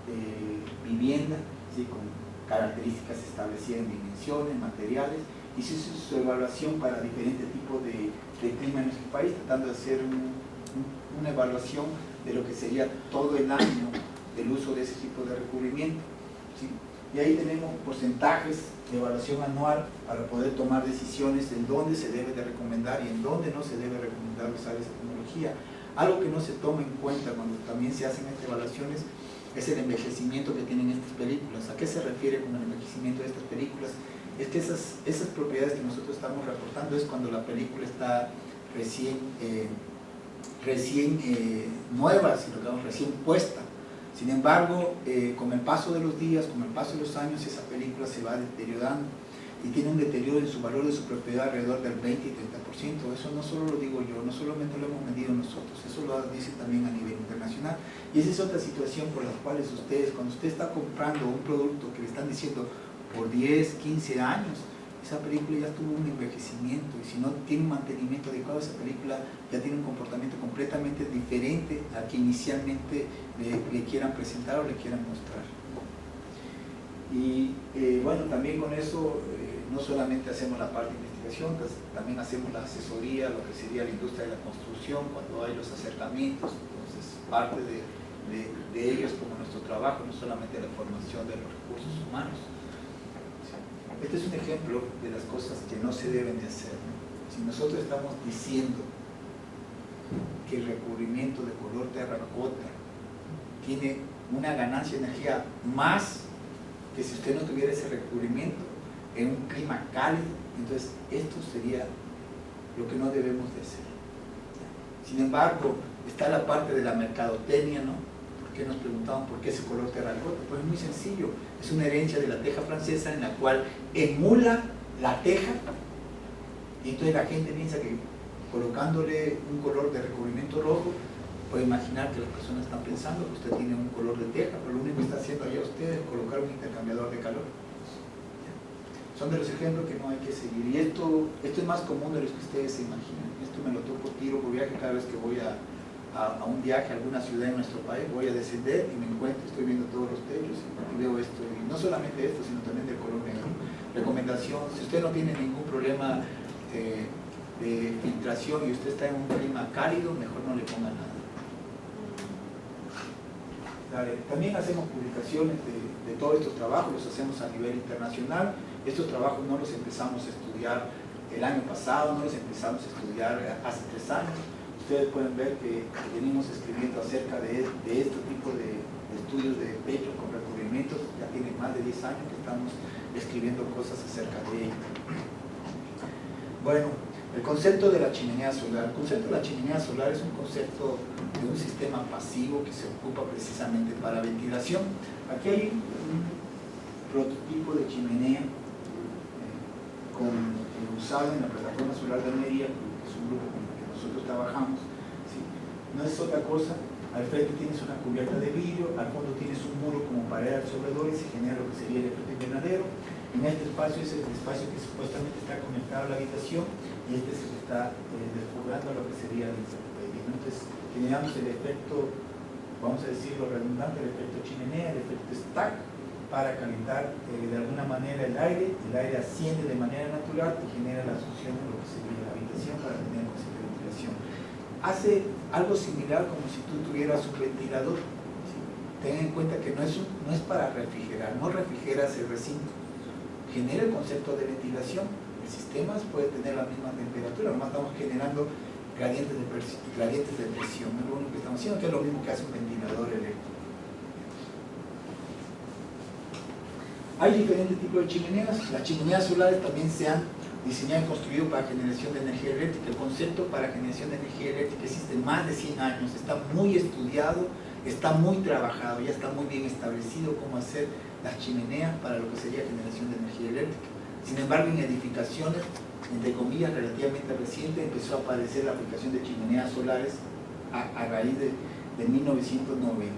de vivienda, ¿sí? Con características establecidas en dimensiones, materiales, y se hizo su evaluación para diferentes tipos de clima en nuestro país, tratando de hacer una evaluación de lo que sería todo el año del uso de ese tipo de recubrimiento, ¿sí? Y ahí tenemos porcentajes de evaluación anual para poder tomar decisiones en dónde se debe de recomendar y en dónde no se debe recomendar usar esa tecnología. Algo que no se toma en cuenta cuando también se hacen estas evaluaciones es el envejecimiento que tienen estas películas. ¿A qué se refiere con el envejecimiento de estas películas? Es que esas propiedades que nosotros estamos reportando es cuando la película está recién nueva, si lo llamamos recién puesta. Sin embargo, con el paso de los días, con el paso de los años, esa película se va deteriorando y tiene un deterioro en su valor de su propiedad alrededor del 20 y 30%. Eso no solo lo digo yo, no solamente lo hemos medido nosotros, eso lo dice también a nivel internacional. Y esa es otra situación por la cual ustedes, cuando usted está comprando un producto que le están diciendo por 10, 15 años, esa película ya tuvo un envejecimiento, y si no tiene un mantenimiento adecuado, esa película ya tiene un comportamiento completamente diferente al que inicialmente le quieran presentar o le quieran mostrar. Y bueno, también con eso no solamente hacemos la parte de investigación, también hacemos la asesoría, lo que sería la industria de la construcción, cuando hay los acercamientos. Entonces, parte de ellos como nuestro trabajo, no solamente la formación de los recursos humanos. Este es un ejemplo de las cosas que no se deben de hacer, ¿no? Si nosotros estamos diciendo que el recubrimiento de color terracota tiene una ganancia de energía más que si usted no tuviera ese recubrimiento en un clima cálido, entonces esto sería lo que no debemos de hacer. Sin embargo, está la parte de la mercadotecnia, ¿no? Que nos preguntamos por qué ese color terracota. Pues es muy sencillo, es una herencia de la teja francesa en la cual emula la teja, y entonces la gente piensa que colocándole un color de recubrimiento rojo, puede imaginar que las personas están pensando que usted tiene un color de teja, pero lo único que está haciendo allá usted es colocar un intercambiador de calor. Son de los ejemplos que no hay que seguir, y esto es más común de los que ustedes se imaginan. Esto me lo toco tiro por viaje cada vez que voy a un viaje a alguna ciudad en nuestro país, voy a descender y me encuentro, estoy viendo todos los techos y veo esto, y no solamente esto, sino también del color negro. Recomendación: si usted no tiene ningún problema de filtración y usted está en un clima cálido, mejor no le ponga nada. También hacemos publicaciones de todos estos trabajos, los hacemos a nivel internacional. Estos trabajos no los empezamos a estudiar el año pasado, no los empezamos a estudiar hace 3 años. Ustedes pueden ver que venimos escribiendo acerca de este tipo de estudios de pecho con recubrimientos. Ya tiene más de 10 años que estamos escribiendo cosas acerca de ello. Bueno, el concepto de la chimenea solar. El concepto de la chimenea solar es un concepto de un sistema pasivo que se ocupa precisamente para ventilación. Aquí hay un prototipo de chimenea usado en la plataforma solar de Almería, que es un grupo con el que nosotros trabajamos. ¿Sí? No es otra cosa. Al frente tienes una cubierta de vidrio, al fondo tienes un muro como pared alrededor y se genera lo que sería el efecto invernadero. En este espacio es el espacio que supuestamente está conectado a la habitación y este es el que está desfollando lo que sería el incertidumbre. Entonces generamos el efecto, vamos a decirlo redundante, el efecto chimenea, el efecto stack, para calentar de alguna manera el aire asciende de manera natural y genera la succión de lo que sería la habitación para tener concepto de ventilación. Hace algo similar como si tú tuvieras un ventilador. ¿Sí? Ten en cuenta que no es para refrigerar, no refrigeras el recinto, genera el concepto de ventilación. El sistema puede tener la misma temperatura, nomás estamos generando gradientes de presión, es lo único que estamos haciendo, que es lo mismo que hace un ventilador eléctrico. Hay diferentes tipos de chimeneas. Las chimeneas solares también se han diseñado y construido para generación de energía eléctrica. El concepto para generación de energía eléctrica existe más de 100 años, está muy estudiado, está muy trabajado, ya está muy bien establecido cómo hacer las chimeneas para lo que sería generación de energía eléctrica. Sin embargo, en edificaciones, entre comillas, relativamente recientes, empezó a aparecer la aplicación de chimeneas solares a raíz de 1990.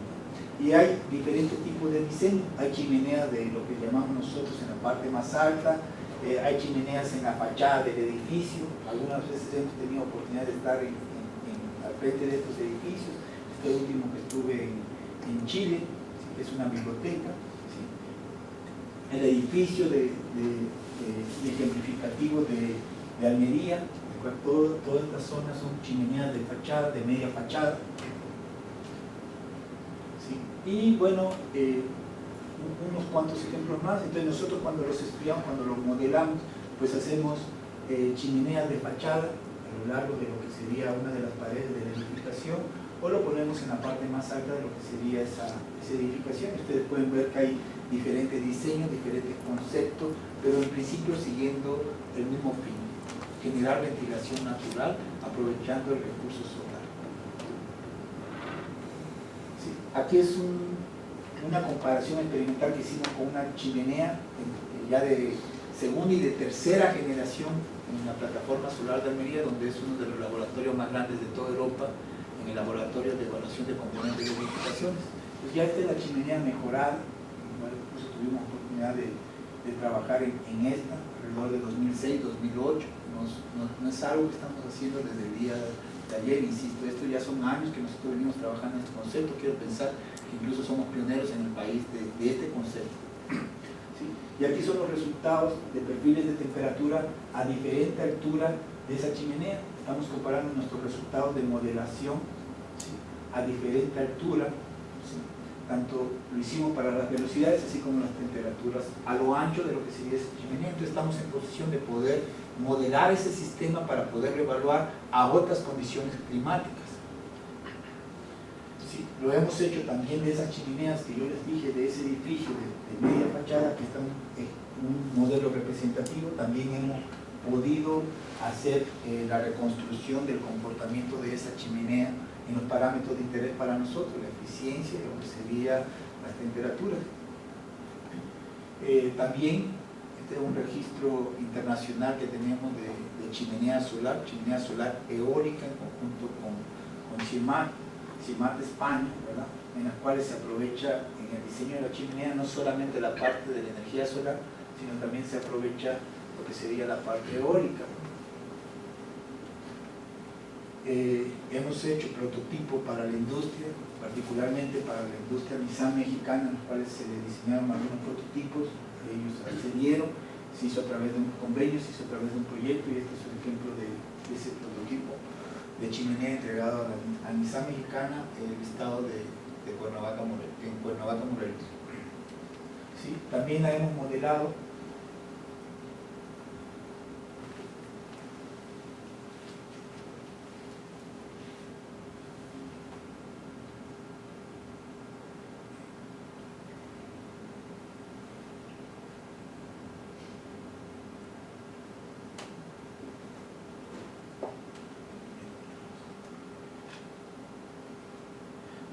Y hay diferentes tipos de diseño. Hay chimeneas de lo que llamamos nosotros en la parte más alta, hay chimeneas en la fachada del edificio. Algunas veces hemos tenido oportunidad de estar al frente de estos edificios. Este último que estuve en Chile, ¿sí? Que es una biblioteca. ¿Sí? El edificio ejemplificativo de Almería, de cual todas estas zonas son chimeneas de fachada, de media fachada. ¿Sí? Y bueno, unos cuantos ejemplos más. Entonces nosotros cuando los estudiamos, cuando los modelamos, pues hacemos chimeneas de fachada a lo largo de lo que sería una de las paredes de la edificación, o lo ponemos en la parte más alta de lo que sería esa edificación. Ustedes pueden ver que hay diferentes diseños, diferentes conceptos, pero en principio siguiendo el mismo fin: generar ventilación natural aprovechando el recurso solar. Sí. Aquí es una comparación experimental que hicimos con una chimenea ya de segunda y de tercera generación en la plataforma solar de Almería, donde es uno de los laboratorios más grandes de toda Europa, en el laboratorio de evaluación de componentes de edificaciones. Pues ya esta es la chimenea mejorada. Bueno, incluso tuvimos oportunidad de trabajar en esta alrededor de 2006, 2008. No es algo que estamos haciendo desde el día de ayer, insisto, esto ya son años que nosotros venimos trabajando en este concepto. Quiero pensar que incluso somos pioneros en el país de este concepto. ¿Sí? Y aquí son los resultados de perfiles de temperatura a diferente altura de esa chimenea. Estamos comparando nuestros resultados de modelación, ¿sí? A diferente altura, ¿sí? Tanto lo hicimos para las velocidades así como las temperaturas a lo ancho de lo que sería esa chimenea. Entonces estamos en posición de poder modelar ese sistema para poder evaluar a otras condiciones climáticas. Sí, lo hemos hecho también de esas chimeneas que yo les dije, de ese edificio de media fachada, que está un modelo representativo. También hemos podido hacer la reconstrucción del comportamiento de esa chimenea en los parámetros de interés para nosotros, la eficiencia y lo que sería las temperaturas. También este es un registro internacional que tenemos de chimenea solar eólica en conjunto con CIMAT de España, ¿verdad? En las cuales se aprovecha en el diseño de la chimenea no solamente la parte de la energía solar, sino también se aprovecha lo que sería la parte eólica. Hemos hecho prototipos para la industria, particularmente para la industria Nissan mexicana, en los cuales se le diseñaron algunos prototipos, ellos accedieron, se hizo a través de un convenio, se hizo a través de un proyecto, y este es un ejemplo de ese prototipo de chimenea entregado a Nissan mexicana, el estado de Cuernavaca, Morelos. ¿Sí? También la hemos modelado.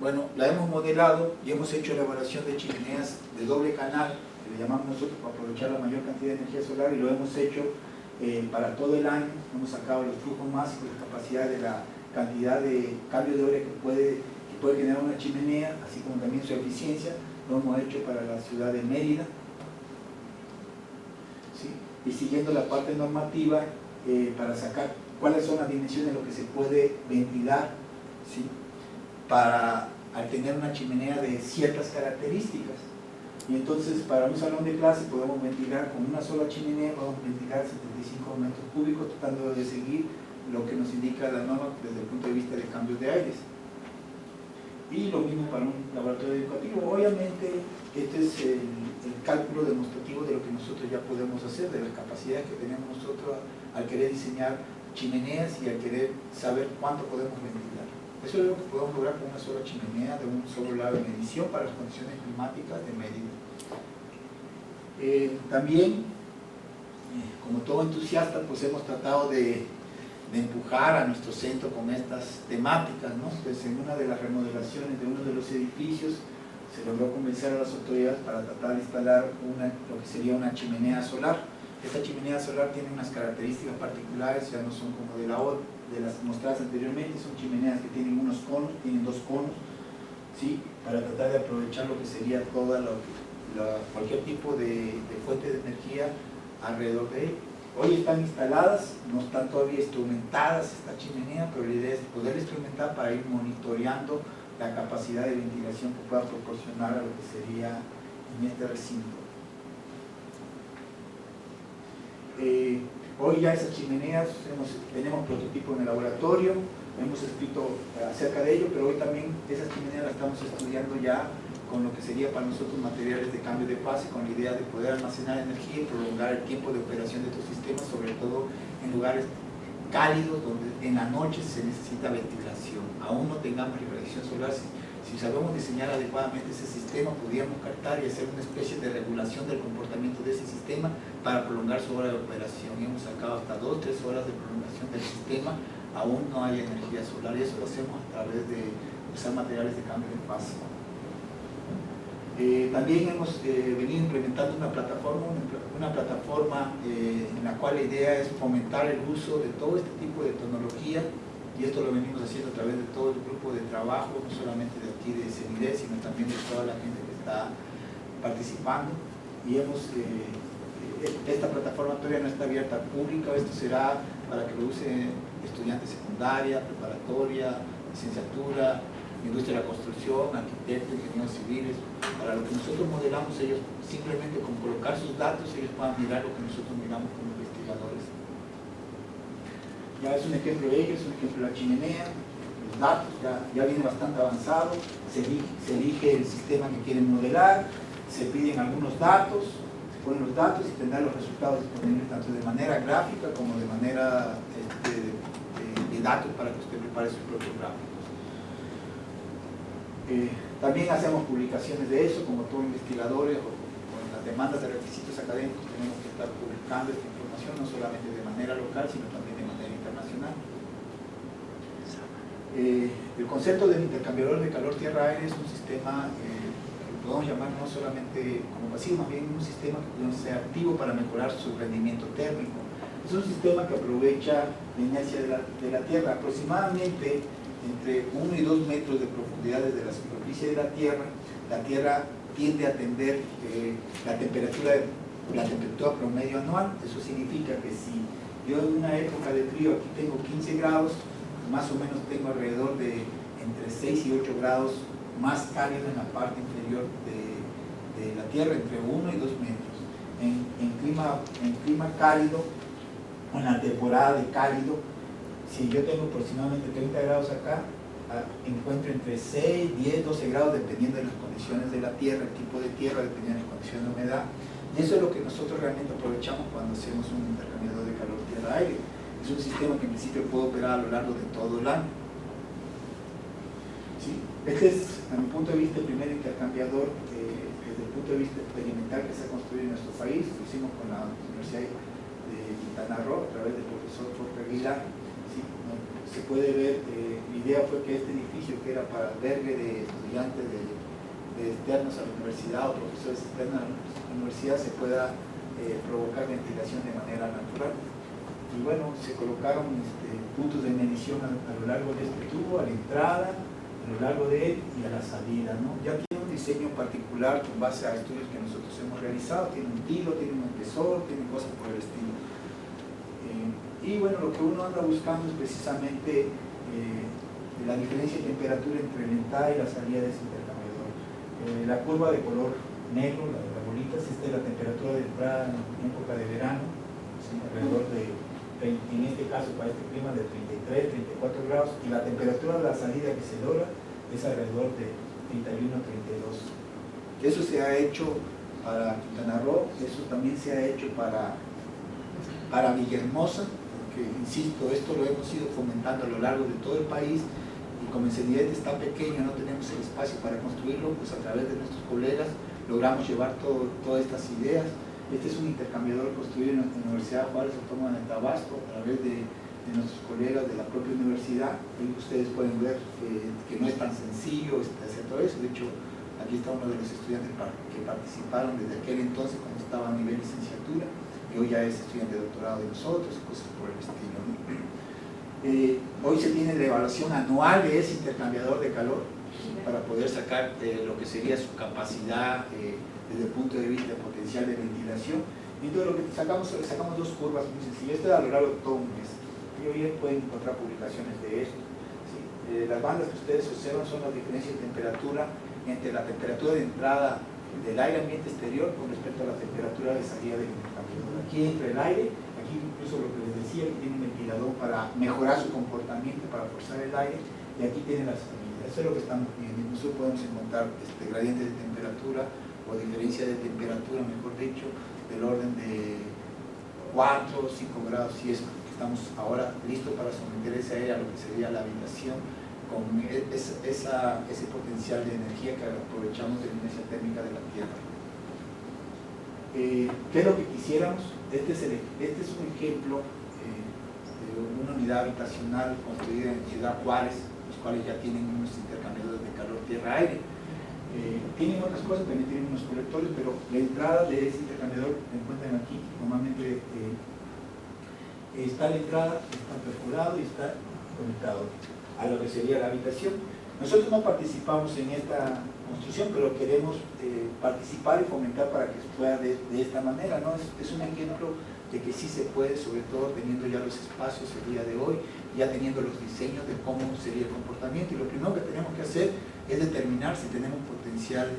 Bueno, la hemos modelado y hemos hecho elaboración de chimeneas de doble canal, que le llamamos nosotros para aprovechar la mayor cantidad de energía solar, y lo hemos hecho para todo el año. Hemos sacado los flujos máximos de capacidad de la cantidad de cambio de hora que puede generar una chimenea, así como también su eficiencia. Lo hemos hecho para la ciudad de Mérida. ¿Sí? Y siguiendo la parte normativa, para sacar cuáles son las dimensiones de lo que se puede ventilar, ¿sí? Para al tener una chimenea de ciertas características. Y entonces para un salón de clase podemos ventilar con una sola chimenea, podemos ventilar 75 metros cúbicos, tratando de seguir lo que nos indica la norma desde el punto de vista de cambios de aires. Y lo mismo para un laboratorio educativo. Obviamente este es el cálculo demostrativo de lo que nosotros ya podemos hacer, de las capacidades que tenemos nosotros al querer diseñar chimeneas y al querer saber cuánto podemos ventilar. Eso es lo que podemos lograr con una sola chimenea de un solo lado de medición para las condiciones climáticas de Mérida. También, como todo entusiasta, pues hemos tratado de empujar a nuestro centro con estas temáticas, ¿no? Pues en una de las remodelaciones de uno de los edificios se logró convencer a las autoridades para tratar de instalar lo que sería una chimenea solar. Esta chimenea solar tiene unas características particulares, ya no son como de las mostradas anteriormente, son chimeneas que tienen unos conos, tienen dos conos, ¿sí? Para tratar de aprovechar lo que sería cualquier tipo de fuente de energía alrededor de él. Hoy están instaladas, no están todavía instrumentadas esta chimenea, pero la idea es poder instrumentar para ir monitoreando la capacidad de ventilación que pueda proporcionar a lo que sería en este recinto. Hoy ya esas chimeneas, tenemos prototipo en el laboratorio, hemos escrito acerca de ello, pero hoy también esas chimeneas las estamos estudiando ya con lo que sería para nosotros materiales de cambio de fase, con la idea de poder almacenar energía y prolongar el tiempo de operación de estos sistemas, sobre todo en lugares cálidos donde en la noche se necesita ventilación. Aún no tengamos radiación solar, si sabemos diseñar adecuadamente ese sistema, podríamos captar y hacer una especie de regulación del comportamiento de ese sistema para prolongar su hora de operación. Y hemos sacado hasta 2-3 horas de prolongación del sistema, aún no hay energía solar, y eso lo hacemos a través de usar materiales de cambio de fase. También hemos venido implementando una plataforma en la cual la idea es fomentar el uso de todo este tipo de tecnología, y esto lo venimos haciendo a través de todo el grupo de trabajo, no solamente de aquí de CENIDE, sino también de toda la gente que está participando. Y esta plataforma todavía no está abierta al público, esto será para que lo use estudiantes secundaria, preparatoria, licenciatura, industria de la construcción, arquitectos, ingenieros civiles. Para lo que nosotros modelamos, ellos simplemente con colocar sus datos, ellos puedan mirar lo que nosotros miramos como investigadores. Ya es un ejemplo de ello, es un ejemplo de la chimenea, los datos ya viene bastante avanzado, se elige el sistema que quieren modelar, se piden algunos datos, se ponen los datos y tendrán los resultados disponibles tanto de manera gráfica como de manera de datos para que usted prepare sus propios gráficos. También hacemos publicaciones de eso, como todos investigadores, o en las demandas de requisitos académicos tenemos que estar publicando esta información, no solamente de manera local, sino también de manera internacional. El concepto del intercambiador de calor tierra-aire es un sistema que podemos llamar no solamente como pasivo, más bien un sistema que puede ser activo para mejorar su rendimiento térmico. Es un sistema que aprovecha la inercia de la Tierra, aproximadamente entre 1 y 2 metros de profundidad desde la superficie de la Tierra tiende a tender la temperatura promedio anual. Eso significa que si yo en una época de frío aquí tengo 15 grados, más o menos tengo alrededor de entre 6 y 8 grados más cálido en la parte inferior de la Tierra, entre 1 y 2 metros. En clima cálido, o en la temporada de cálido, si yo tengo aproximadamente 30 grados acá, encuentra entre 6, 10, 12 grados dependiendo de las condiciones de la tierra, el tipo de tierra, dependiendo de las condiciones de humedad. Y eso es lo que nosotros realmente aprovechamos cuando hacemos un intercambiador de calor tierra-aire. Es un sistema que en principio puede operar a lo largo de todo el año. ¿Sí? Este es, a mi punto de vista, el primer intercambiador desde el punto de vista experimental que se ha construido en nuestro país. Lo hicimos con la Universidad de Quintana Roo a través del profesor Jorge Aguilar. ¿Sí? Se puede ver, mi idea fue que este edificio, que era para albergue de estudiantes de externos a la universidad o profesores externos a la universidad, se pueda provocar ventilación de manera natural. Y bueno, se colocaron puntos de medición a lo largo de este tubo, a la entrada, a lo largo de él y a la salida, ¿no? Ya tiene un diseño particular con base a estudios que nosotros hemos realizado, tiene un tilo, tiene un espesor, tiene cosas por el estilo. Y bueno, lo que uno anda buscando es precisamente la diferencia de temperatura entre la entrada y la salida de ese intercambiador. La curva de color negro, la bolita, esta es la temperatura de entrada en época de verano, ¿sí? Alrededor de, en este caso para este clima, de 33, 34 grados, y la temperatura de la salida que se logra es alrededor de 31, 32. Eso se ha hecho para Quintana Roo, eso también se ha hecho para Villahermosa, porque insisto, esto lo hemos ido fomentando a lo largo de todo el país, y como el CENIDET está pequeño, no tenemos el espacio para construirlo, pues a través de nuestros colegas logramos llevar todas estas ideas. Este es un intercambiador construido en la Universidad Juárez Autónoma de Tabasco a través de nuestros colegas de la propia universidad. Y ustedes pueden ver que no es tan sencillo hacer todo eso. De hecho, aquí está uno de los estudiantes que participaron desde aquel entonces cuando estaba a nivel licenciatura, y hoy ya es estudiante de doctorado de nosotros y cosas por el estilo, ¿no? Hoy se tiene la evaluación anual de ese intercambiador de calor para poder sacar lo que sería su capacidad desde el punto de vista potencial de ventilación. Y entonces lo que sacamos dos curvas muy sencillas. Esto es a lo largo de todo un mes. Y hoy pueden encontrar publicaciones de esto, ¿sí? Las bandas que ustedes observan son las diferencias de temperatura entre la temperatura de entrada del aire ambiente exterior con respecto a la temperatura de salida del intercambiador. Aquí entra el aire, aquí incluso lo que les decía, que tiene un ventilador para mejorar su comportamiento, para forzar el aire, y aquí tiene la salida. Eso es lo que estamos viendo. Nosotros podemos encontrar gradientes de temperatura o diferencia de temperatura, mejor dicho, del orden de 4 o 5 grados, si es que estamos ahora listos para someter ese aire a lo que sería la habitación, con ese potencial de energía que aprovechamos de la inercia térmica de la Tierra. ¿Qué es lo que quisiéramos? Este es un ejemplo de una unidad habitacional construida en Ciudad Juárez, los cuales ya tienen unos intercambiadores de calor tierra-aire. Tienen otras cosas, también tienen unos colectores, pero la entrada de ese intercambiador la encuentran aquí. Normalmente está la entrada, está perforado y está conectado a lo que sería la habitación. Nosotros no participamos en esta construcción, pero queremos participar y fomentar para que se pueda de esta manera, ¿no? Es un ejemplo de que sí se puede, sobre todo teniendo ya los espacios el día de hoy, ya teniendo los diseños de cómo sería el comportamiento, y lo primero que tenemos que hacer es determinar si tenemos potencial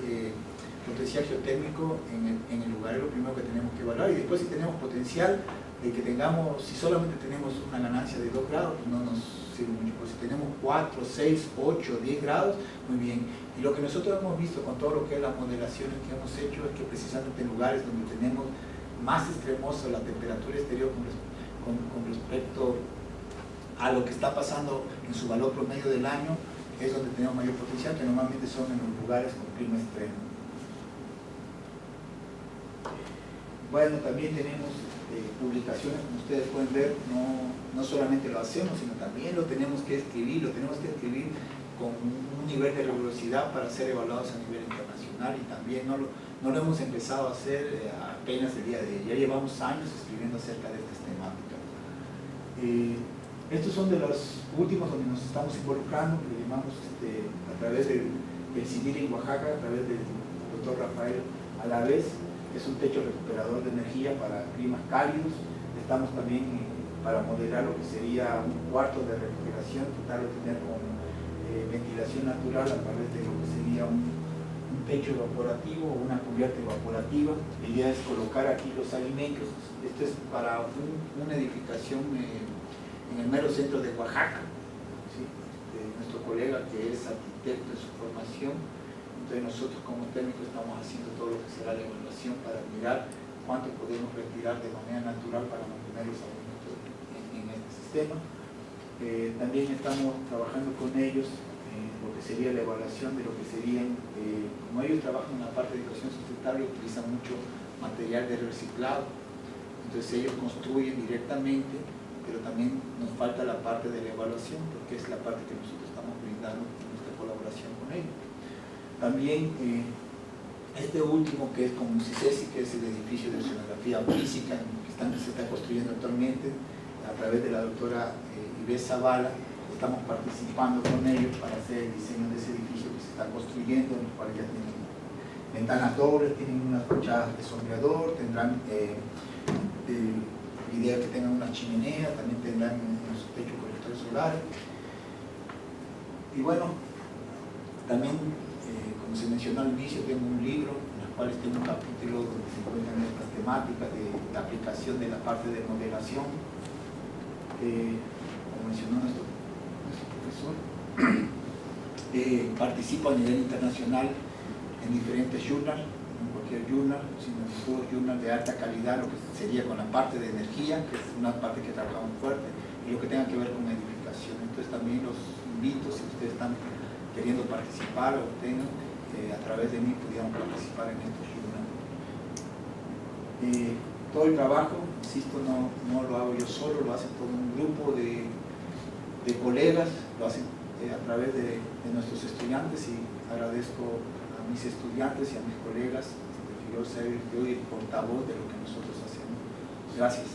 geotérmico en el lugar. Es lo primero que tenemos que evaluar, y después si tenemos potencial de que tengamos, si solamente tenemos una ganancia de 2 grados, pues no nos sirve mucho. Pues si tenemos 4, 6, 8, 10 grados, muy bien. Y lo que nosotros hemos visto con todo lo que es las modelaciones que hemos hecho es que precisamente en lugares donde tenemos más extremoso la temperatura exterior con respecto a lo que está pasando en su valor promedio del año, es donde tenemos mayor potencial, que normalmente son en los lugares con clima extremo. Bueno, también tenemos publicaciones, como ustedes pueden ver, no solamente lo hacemos, sino también lo tenemos que escribir con un nivel de rigurosidad para ser evaluados a nivel internacional, y también no lo hemos empezado a hacer apenas el día de hoy. Ya llevamos años escribiendo acerca de estas temáticas. Estos son de los últimos donde nos estamos involucrando, que le llamamos a través del CIDIR en Oaxaca, a través del doctor Rafael Alavés. Es un techo recuperador de energía para climas cálidos. Estamos también para modelar lo que sería un cuarto de refrigeración, tratar de tener con ventilación natural a través de lo que sería un techo evaporativo o una cubierta evaporativa. La idea es colocar aquí los alimentos. Esto es para una edificación en el mero centro de Oaxaca, ¿sí? nuestro colega que es arquitecto de su formación. Entonces nosotros como técnicos estamos haciendo todo lo que será la evaluación para mirar cuánto podemos retirar de manera natural para mantener los alimentos en este sistema. También estamos trabajando con ellos en lo que sería la evaluación de lo que serían, como ellos trabajan en la parte de educación sustentable, utilizan mucho material de reciclado, entonces ellos construyen directamente, pero también nos falta la parte de la evaluación, porque es la parte que nosotros estamos brindando en nuestra colaboración con ellos. También este último, que es como CICESI, que es el edificio de oceanografía física que se está construyendo actualmente a través de la doctora Ives Zavala, estamos participando con ellos para hacer el diseño de ese edificio que se está construyendo, en el cual ya tienen ventanas dobles, tienen unas fachadas de sombreador, tendrán idea que tengan una chimenea, también tendrán en su techo colectores solares. Y bueno, también como se mencionó al inicio, tengo un libro en el cual tengo un capítulo donde se encuentran estas temáticas de la aplicación de la parte de modelación, como mencionó nuestro profesor. Participo a nivel internacional en diferentes journals, en cualquier journal, sino en todos journals de alta calidad, lo que sería con la parte de energía, que es una parte que trabajamos fuerte, y lo que tenga que ver con edificación. Entonces también los invito, si ustedes están queriendo participar o tengan, a través de mí pudieran participar en estos journals. Todo el trabajo, insisto, no lo hago yo solo, lo hace todo un grupo de colegas, lo hacen a través de nuestros estudiantes, y agradezco a mis estudiantes y a mis colegas que yo soy el portavoz de lo que nosotros hacemos. Gracias.